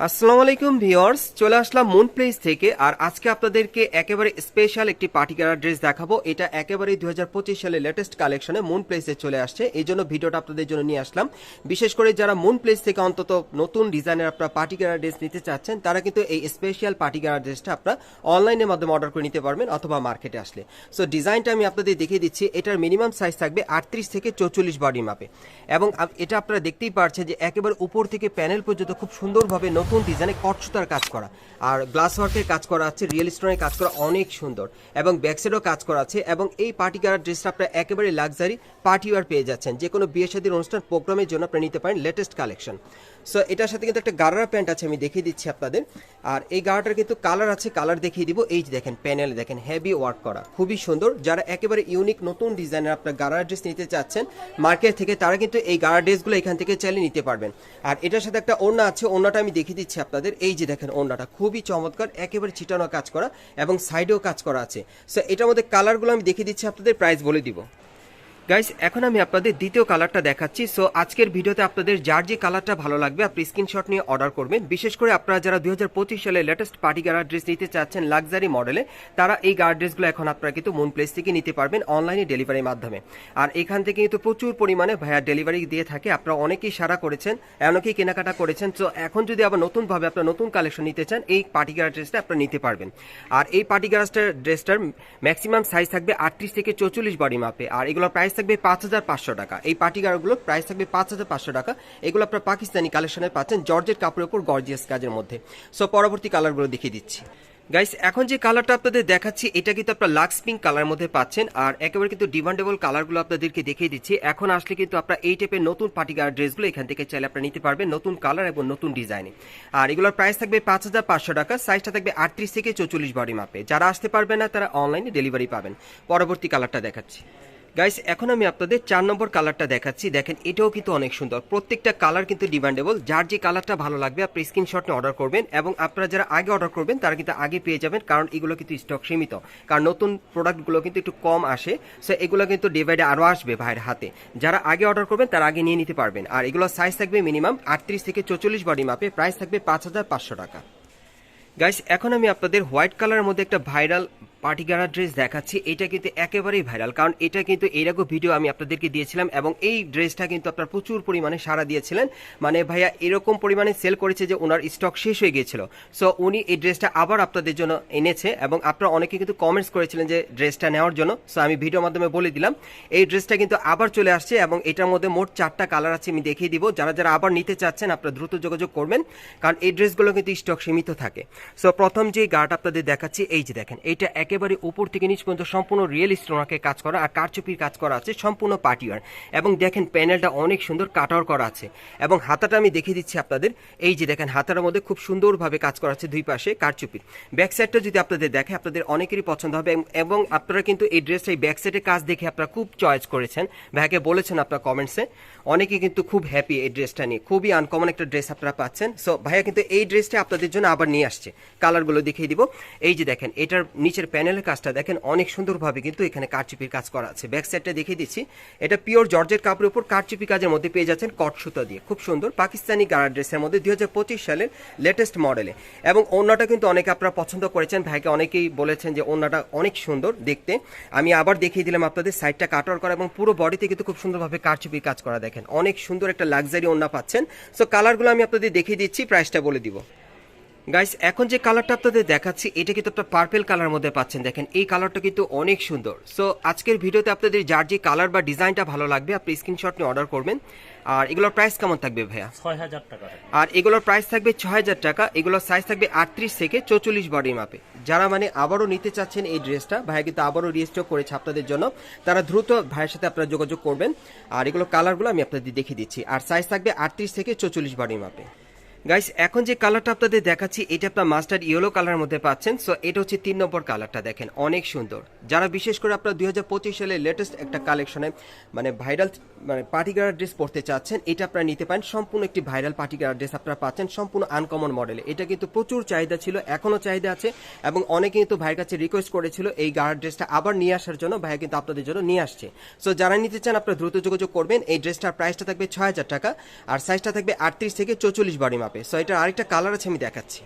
আসসালামু আলাইকুম ভিউয়ার্স, চলে আসলাম মুন প্লেস থেকে। আর আজকে আপনাদেরকে একেবারে স্পেশাল একটি পার্টি কালার ড্রেস দেখাবো। এটা একেবারে 2025 সালের লেটেস্ট কালেকশনে মুন প্লেসে চলে আসছে, এই জন্য ভিডিওটা আপনাদের জন্য নিয়ে আসলাম। বিশেষ করে যারা মুন প্লেস থেকে অন্তত নতুন ডিজাইনের আপনারা পার্টি কালার ড্রেস নিতে চাচ্ছেন, তারা কিন্তু এই স্পেশাল পার্টি কালার ড্রেসটা আপনারা অনলাইনের মাধ্যমে অর্ডার করে নিতে পারবেন অথবা মার্কেটে আসলে। সো ডিজাইনটা আমি আপনাদের দেখিয়ে দিচ্ছি। এটার মিনিমাম সাইজ থাকবে 38 থেকে 44 বডি মাপে, এবং এটা আপনারা দেখতেই পাচ্ছেন যে একেবারে উপর থেকে প্যানেল পর্যন্ত খুব সুন্দরভাবে নতুন ডিজাইনে কটসুতার কাজ করা আর গ্লাস ওয়ার্কের কাজ করা আছে, রিয়েল স্টোনের কাজ করা অনেক সুন্দর, এবং ব্যাকসাইডও কাজ করা আছে। এবং এই পার্টি কালার ড্রেসটা আপনারা একেবারে লাক্সারি পার্টি ওয়ার পেয়ে যাচ্ছেন, যে কোনো বিয়ে শাদীর অনুষ্ঠান প্রোগ্রামের জন্য আপনারা নিতে পারেন লেটেস্ট কালেকশন। সো এটার সাথে কিন্তু একটা গারারা প্যান্ট আছে, আমি দেখিয়ে দিচ্ছি আপনাদের। আর এই গারাটার কিন্তু কালার আছে, কালার দেখিয়ে দিব। এই যে দেখেন প্যানেল দেখেন, হেভি ওয়ার্ক করা, খুবই সুন্দর। যারা একেবারে ইউনিক নতুন ডিজাইনের আপনার গারারা ড্রেস নিতে চাচ্ছেন মার্কেট থেকে, তারা কিন্তু এই গারারা ড্রেসগুলো এখান থেকে চাইলে নিতে পারবেন। আর এটার সাথে একটা ওড়না আছে, ওড়নাটা আমি দেখিয়ে দিচ্ছি আপনাদের। এই যে দেখেন ওড়নাটা খুবই চমৎকার, একেবারে ছিটানো কাজ করা এবং সাইডেও কাজ করা আছে। সো এটার মধ্যে কালারগুলো আমি দেখিয়ে দিচ্ছি আপনাদের, প্রাইস বলে দিব। গাইস, এখন আমি আপনাদের দ্বিতীয় কালারটা দেখাচ্ছি। সো আজকের ভিডিওতে আপনাদের যার যে কালারটা ভালো লাগবে আপনি স্ক্রিনশট নিয়ে অর্ডার করবেন। বিশেষ করে আপনারা যারা 2025 সালে লেটেস্ট পার্টি গার্ড ড্রেস নিতে চাচ্ছেন লাক্সারি মডেলে, তারা এই গার্ড ড্রেসগুলো এখন আপনারা কিন্তু মুন প্লেস থেকে নিতে পারবেন অনলাইনে ডেলিভারির মাধ্যমে। আর এখান থেকে কিন্তু প্রচুর পরিমাণে ভাইয়া ডেলিভারি দিয়ে থাকে। আপনারা অনেকেই সারা করেছেন, অনেকেই কেনাকাটা করেছেন। তো এখন যদি আবার নতুনভাবে আপনারা নতুন কালেকশন নিতে চান, এই পার্টি গার্ড ড্রেসটা আপনারা নিতে পারবেন। আর এই পার্টি গার্ড ড্রেসটার ম্যাক্সিমাম সাইজ থাকবে 38 থেকে 44 বডি মাপে, আর এগুলোর প্রাইস থাকবে 5500 টাকা। এই পার্টি গার্ডগুলোর প্রাইস থাকবে 5500 টাকা। এগুলো আপনার পাকিস্তানি কালেকশনে পাচ্ছেন জর্জেট কাপড়ের উপর গর্জিয়াস কাজের মধ্যে। সো পরবর্তী কালারগুলো দেখিয়ে দিচ্ছি। গাইস, এখন যে কালারটা আপনাদের দেখাচ্ছি এটা কিন্তু আপনারা লাক্স পিঙ্ক কালার মধ্যে পাচ্ছেন। আর একেবারে কিন্তু ডিমান্ডেবল কালারগুলো আপনাদেরকে দেখিয়ে দিচ্ছি। এখন আসলে কিন্তু আপনারা এই টাইপের নতুন পার্টি গার্ড ড্রেসগুলো এখান থেকে চাইলে আপনারা নিতে পারবেন নতুন কালার এবং নতুন ডিজাইনে। আর এগুলোর প্রাইস থাকবে 5500 টাকা, সাইজটা থাকবে 38 থেকে 44 বডি মাপে। যারা আসতে পারবে না তারা অনলাইনে ডেলিভারি পাবেন। পরবর্তী কালারটা দেখাচ্ছি। গাইস, এখন আমি আপনাদের 4 নম্বর কালারটা দেখাচ্ছি। দেখেন এটাও কিন্তু অনেক সুন্দর, প্রত্যেকটা কালার কিন্তু ডিমান্ডেবল। যার যে কালারটা ভালো লাগবে আপনি স্ক্রিনশট নিয়ে অর্ডার করবেন, এবং আপনারা যারা আগে অর্ডার করবেন তারা কিন্তু আগে পেয়ে যাবেন, কারণ এগুলো কিন্তু স্টক সীমিত, কারণ নতুন প্রোডাক্টগুলো কিন্তু একটু কম আসে। সো এগুলো কিন্তু ডে বাই ডে আরও আসবে ভাইয়ের হাতে। যারা আগে অর্ডার করবেন তারা আগে নিয়ে নিতে পারবেন। আর এগুলো সাইজ থাকবে মিনিমাম 38 থেকে 44 বডি মাপে, প্রাইস থাকবে 5500 টাকা। গাইস, এখন আমি আপনাদের হোয়াইট কালারের মধ্যে একটা ভাইরাল পার্টি গার্ড ড্রেস দেখাচ্ছি। এটা কিন্তু একেবারেই ভাইরাল, কারণ এটা কিন্তু এরকম ভিডিও আমি আপনাদেরকে দিয়েছিলাম, এবং এই ড্রেসটা কিন্তু আপনারা প্রচুর পরিমাণে সাড়া দিয়েছিলেন। মানে ভাইয়া এরকম পরিমাণে সেল করেছে যে ওনার স্টক শেষ হয়ে গিয়েছিল। সো উনি এই ড্রেসটা আবার আপনাদের জন্য এনেছে, এবং আপনারা অনেকে কিন্তু কমেন্টস করেছিলেন যে ড্রেসটা নেওয়ার জন্য। সো আমি ভিডিওর মাধ্যমে বলে দিলাম এই ড্রেসটা কিন্তু আবার চলে আসছে, এবং এটার মধ্যে মোট 4টা কালার আছে, আমি দেখিয়ে দিব। যারা যারা আবার নিতে চাচ্ছেন আপনারা দ্রুত যোগাযোগ করবেন, কারণ এই ড্রেসগুলো কিন্তু স্টক সীমিত থাকে। সো প্রথম যে গার্ড আপনাদের দেখাচ্ছি, এই যে দেখেন এটা একেবারে উপর থেকে নিচ পর্যন্ত সম্পূর্ণ রিয়েল স্টোনাকে কাজ করা আর কারচুপির কাজ করা আছে, সম্পূর্ণ পার্টিওয়ার। এবং দেখেন প্যানেলটা অনেক সুন্দর কাটার করা আছে, এবং হাতাটা আমি দেখিয়ে দিচ্ছি আপনাদের। এই যে দেখেন হাতার মধ্যে খুব সুন্দরভাবে কাজ করা আছে দুই পাশে কারচুপির। ব্যাক সাইডটা যদি আপনাদের দেখে আপনাদের অনেকেরই পছন্দ হবে, এবং আপনারা কিন্তু এই ড্রেসটা এই ব্যাক সাইডের কাজ দেখে আপনারা খুব চয়েস করেছেন, ভাইকে বলেছেন আপনার কমেন্টসে। অনেকে কিন্তু খুব হ্যাপি এই ড্রেসটা নিয়ে, খুবই আনকমন একটা ড্রেস আপনারা পাচ্ছেন। সো ভাইয়া কিন্তু এই ড্রেসটা আপনাদের জন্য আবার নিয়ে আসছে। কালারগুলো দেখিয়ে দিব। এই যে দেখেন এটার নিচের প্যানেলের কাজটা দেখেন অনেক সুন্দরভাবে কিন্তু এখানে কারচুপির কাজ করা আছে। ব্যাক সাইডটা দেখিয়ে দিচ্ছি। এটা পিওর জর্জেট কাপড়ের উপর কারচুপি কাজের মধ্যে পেয়ে যাচ্ছেন কট সুতা দিয়ে, খুব সুন্দর পাকিস্তানি গার্ড ড্রেসের মধ্যে 2025 সালের লেটেস্ট মডেলে। এবং ওড়নাটা কিন্তু অনেকে আপনারা পছন্দ করেছেন, ভাইকে অনেকেই বলেছেন যে ওড়নাটা অনেক সুন্দর দেখতে। আমি আবার দেখিয়ে দিলাম আপনাদের, সাইডটা কাটার করা এবং পুরো বডিতে কিন্তু খুব সুন্দরভাবে কারচুপির কাজ করা। দেখেন অনেক সুন্দর একটা লাক্সারি ওড়না পাচ্ছেন। সো কালারগুলো আমি আপনাদের দেখিয়ে দিচ্ছি, প্রাইসটা বলে দিব। গাইস, এখন যে কালারটা আপনাদের দেখাচ্ছি এটা কিন্তু একটা পার্পল কালার মধ্যে পাচ্ছেন। দেখেন এই কালারটা কিন্তু অনেক সুন্দর। সো আজকের ভিডিওতে আপনাদের যার যে কালার বা ডিজাইনটা ভালো লাগবে আপনি স্ক্রিনশট নিয়ে অর্ডার করবেন। আর এগুলোর প্রাইস কেমন থাকবে ভাইয়া? 6000 টাকা। আর এগুলোর প্রাইস থাকবে 6000 টাকা। এগুলোর সাইজ থাকবে 38 থেকে 44 বডি মাপে। যারা মানে আবারও নিতে চাচ্ছেন এই ড্রেসটা, ভাইয়া কিন্তু আবারও রিস্টক করেছে আপনাদের জন্য, তারা দ্রুত ভাইয়ের সাথে আপনারা যোগাযোগ করবেন। আর এগুলো কালারগুলো আমি আপনাদের দেখিয়ে দিচ্ছি। আর সাইজ থাকবে 38 থেকে 44 বডি মাপে। গাইস, এখন যে কালারটা আপনাদের দেখাচ্ছি এটা আপনার মাস্টার্ড ইয়েলো কালারের মধ্যে পাচ্ছেন। সো এটা হচ্ছে 3 নম্বর কালারটা, দেখেন অনেক সুন্দর। যারা বিশেষ করে আপনারা 2025 সালের লেটেস্ট একটা কালেকশনে মানে ভাইরাল মানে পার্টি গার্ড ড্রেস পরতে চাচ্ছেন, এটা আপনারা নিতে পারেন। সম্পূর্ণ একটি ভাইরাল পার্টি গার্ড ড্রেস আপনারা পাচ্ছেন, সম্পূর্ণ আনকমন মডেলে। এটা কিন্তু প্রচুর চাহিদা ছিল, এখনও চাহিদা আছে, এবং অনেকে কিন্তু ভাইয়ের কাছে রিকোয়েস্ট করেছিল এই গার্ড ড্রেসটা আবার নিয়ে আসার জন্য। ভাইয়া কিন্তু আপনাদের জন্য নিয়ে আসছে। সো যারা নিতে চান আপনারা দ্রুত যোগাযোগ করবেন। এই ড্রেসটার প্রাইসটা থাকবে 6000 টাকা, আর সাইজটা থাকবে 38 থেকে 44 বডি মাপে। মাপে। সো এটা আরেকটা কালার আছে, আমি দেখাচ্ছি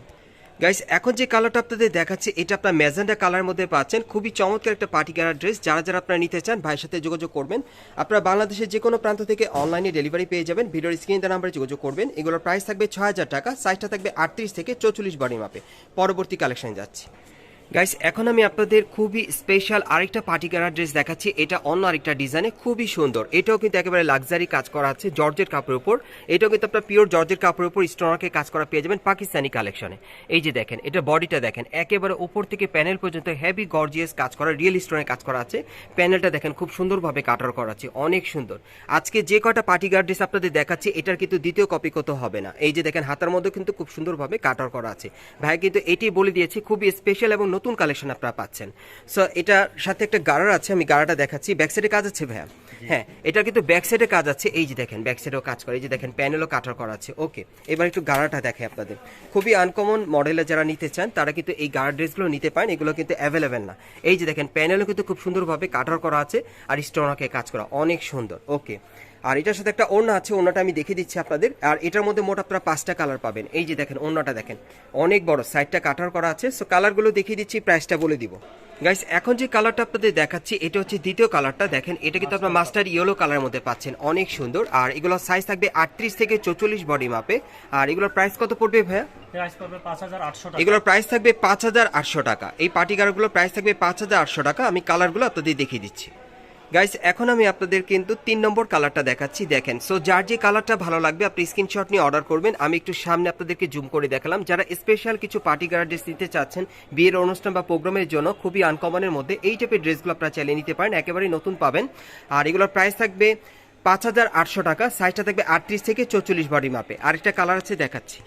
গাইস। এখন যে কালারটা আপনাদের দেখাচ্ছি এটা আপনার ম্যাজেন্ডা কালার মধ্যে পাচ্ছেন। খুবই চমৎকার একটা পার্টি কালার ড্রেস। যারা যারা আপনারা নিতে চান ভাইয়ের সাথে যোগাযোগ করবেন। আপনারা বাংলাদেশের যে কোনো প্রান্ত থেকে অনলাইনে ডেলিভারি পেয়ে যাবেন। ভিডিওর স্ক্রিনে দেওয়া নাম্বারে যোগাযোগ করবেন। এগুলোর প্রাইস থাকবে ৬,০০০ টাকা, সাইজটা থাকবে ৩৮ থেকে ৪৪ বডি মাপে। পরবর্তী কালেকশনে যাচ্ছি গাইস। এখন আমি আপনাদের খুবই স্পেশাল আরেকটা পার্টি কালার ড্রেস দেখাচ্ছি। এটা অন্য আরেকটা ডিজাইনে খুবই সুন্দর। এটাও কিন্তু একেবারে লাক্সারি কাজ করা আছে জর্জেট কাপড়ের উপর। এটাও কিন্তু আপনার পিওর জর্জেট কাপড়ের উপর স্টোনওয়ার্কে কাজ করা পেয়ে যাবেন পাকিস্তানি কালেকশনে। এই যে দেখেন, এটা বডিটা দেখেন, একেবারে উপর থেকে প্যানেল পর্যন্ত হেভি গর্জিয়াস কাজ করা, রিয়েল স্টোনে কাজ করা আছে। প্যানেলটা দেখেন খুব সুন্দরভাবে কাটার করা আছে, অনেক সুন্দর। আজকে যে কটা পার্টি কালার ড্রেস আপনাদের দেখাচ্ছি এটার কিন্তু দ্বিতীয় কপি কত হবে না। এই যে দেখেন, হাতার মধ্যে কিন্তু খুব সুন্দরভাবে কাটার করা আছে। ভাই কিন্তু এটি বলে দিয়েছি, খুবই স্পেশাল এবং নতুন কালেকশন আপনারা পাচ্ছেন। সো এটার সাথে একটা গাড়ার আছে, আমি গাড়াটা দেখাচ্ছি। ব্যাক সাইডে কাজ আছে ভাইয়া, হ্যাঁ এটা কিন্তু ব্যাক সাইডে কাজ আছে। এই যে দেখেন ব্যাক সাইডেও কাজ করে, এই যে দেখেন প্যানেলও কাটার করা আছে। ওকে, এবার একটু গাড়াটা দেখে আপনাদের। খুবই আনকমন মডেলে যারা নিতে চান তারা কিন্তু এই গাড়া ড্রেসগুলো নিতে পারেন, এগুলো কিন্তু অ্যাভেলেবেল না। এই যে দেখেন প্যানেলও কিন্তু খুব সুন্দরভাবে কাটার করা আছে আর স্টোনাকে কাজ করা, অনেক সুন্দর। ওকে, আর এটার সাথে একটা ওড়না আছে, ওড়নাটা আমি দেখিয়ে দিচ্ছি আপনাদের। আর এটার মধ্যে মোট আপনারা 5টা কালার পাবেন। এই যে দেখেন ওড়নাটা দেখেন অনেক বড়, সাইডটা কাটার করা আছে। সো কালারগুলো দেখিয়ে দিচ্ছি, প্রাইসটা বলে দিব গাইস। এখন যে কালারটা আপনাদের দেখাচ্ছি এটা হচ্ছে দ্বিতীয় কালারটা। দেখেন এটা কিন্তু আপনার মাস্টার ইয়েলো কালারের মধ্যে পাচ্ছেন, অনেক সুন্দর। আর এগুলোর সাইজ থাকবে 38 থেকে 44 বডি মাপে। আর এগুলোর প্রাইস কত পড়বে ভাইয়া? প্রাইস পড়বে 5,800 টাকা। এগুলোর প্রাইস থাকবে 5,800 টাকা। এই পার্টি কালারগুলোর প্রাইস থাকবে 5,800 টাকা। আমি কালারগুলো আপনাদের দেখিয়ে দিচ্ছি গাইস। এখন আমি আপনাদের কিন্তু 3 নম্বর কালারটা দেখাচ্ছি, দেখেন। সো যার যে কালারটা ভালো লাগবে আপনি স্ক্রিনশট নিয়ে অর্ডার করবেন। আমি একটু সামনে আপনাদেরকে জুম করে দেখালাম। যারা স্পেশাল কিছু পার্টি কালার ড্রেস নিতে চাচ্ছেন বিয়ের অনুষ্ঠান বা প্রোগ্রামের জন্য, খুবই আনকমনের মধ্যে এই টাইপের ড্রেসগুলো আপনারা চালিয়ে নিতে পারেন, একেবারেই নতুন পাবেন। আর এগুলোর প্রাইস থাকবে 5,800 টাকা, সাইজটা থাকবে 38 থেকে 44 বডি মাপে। আরেকটা কালার আছে, দেখাচ্ছি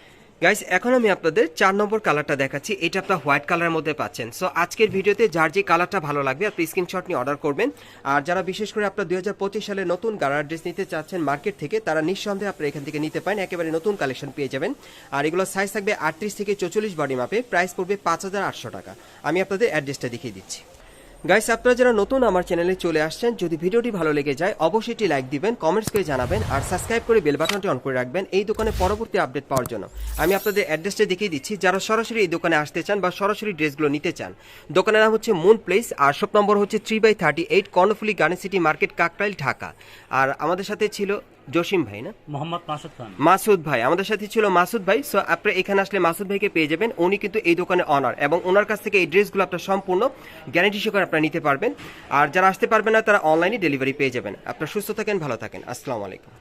গাইস। এখন আমি আপনাদের 4 নম্বর কালারটা দেখাচ্ছি। এটা আপনার হোয়াইট কালারের মধ্যে পাচ্ছেন। সো আজকের ভিডিওতে যার যে কালারটা ভালো লাগবে আপনি স্ক্রিনশট নিয়ে অর্ডার করবেন। আর যারা বিশেষ করে আপনার 2025 সালে নতুন গারার ড্রেস নিতে চাচ্ছেন মার্কেট থেকে, তারা নিঃসন্দেহে আপনারা এখান থেকে নিতে পারেন, একেবারে নতুন কালেকশন পেয়ে যাবেন। আর এগুলো সাইজ থাকবে 38 থেকে 44 বডি মাপে। প্রাইস পড়বে 5,800 টাকা। আমি আপনাদের অ্যাড্রেসটা দেখিয়ে দিচ্ছি গাইস। আপনারা যারা নতুন আমার চ্যানেলে চলে আসছেন, যদি ভিডিওটি ভালো লেগে যায় অবশ্যই একটি লাইক দিবেন, কমেন্টস করে জানাবেন আর সাবস্ক্রাইব করে বেল বাটনটি অন করে রাখবেন এই দোকানে পরবর্তী আপডেট পাওয়ার জন্য। আমি আপনাদের অ্যাড্রেসটা দেখিয়ে দিচ্ছি। যারা সরাসরি এই দোকানে আসতে চান বা সরাসরি ড্রেসগুলো নিতে চান, দোকানের নাম হচ্ছে মুন প্লেস আর শপ নম্বর হচ্ছে 3/38 Karnaphuli garden city market, Kakrail, Dhaka. আর আমাদের সাথে ছিল জসিম ভাই, না মোহাম্মদ মাসুদ খান, মাসুদ ভাই, আমাদের সাথে ছিল মাসুদ ভাই। সো আপনারা এখানে আসলে মাসুদ ভাইকে পেয়ে যাবেন। উনি কিন্তু এই দোকানের অনার এবং ওনার কাছ থেকে এই ড্রেসগুলো আপনার সম্পূর্ণ গ্যারান্টি সহকারে আপনারা নিতে পারবেন। আর যারা আসতে পারবেন না তারা অনলাইনে ডেলিভারি পেয়ে যাবেন। আপনারা সুস্থ থাকেন, ভালো থাকেন, আসসালামু আলাইকুম।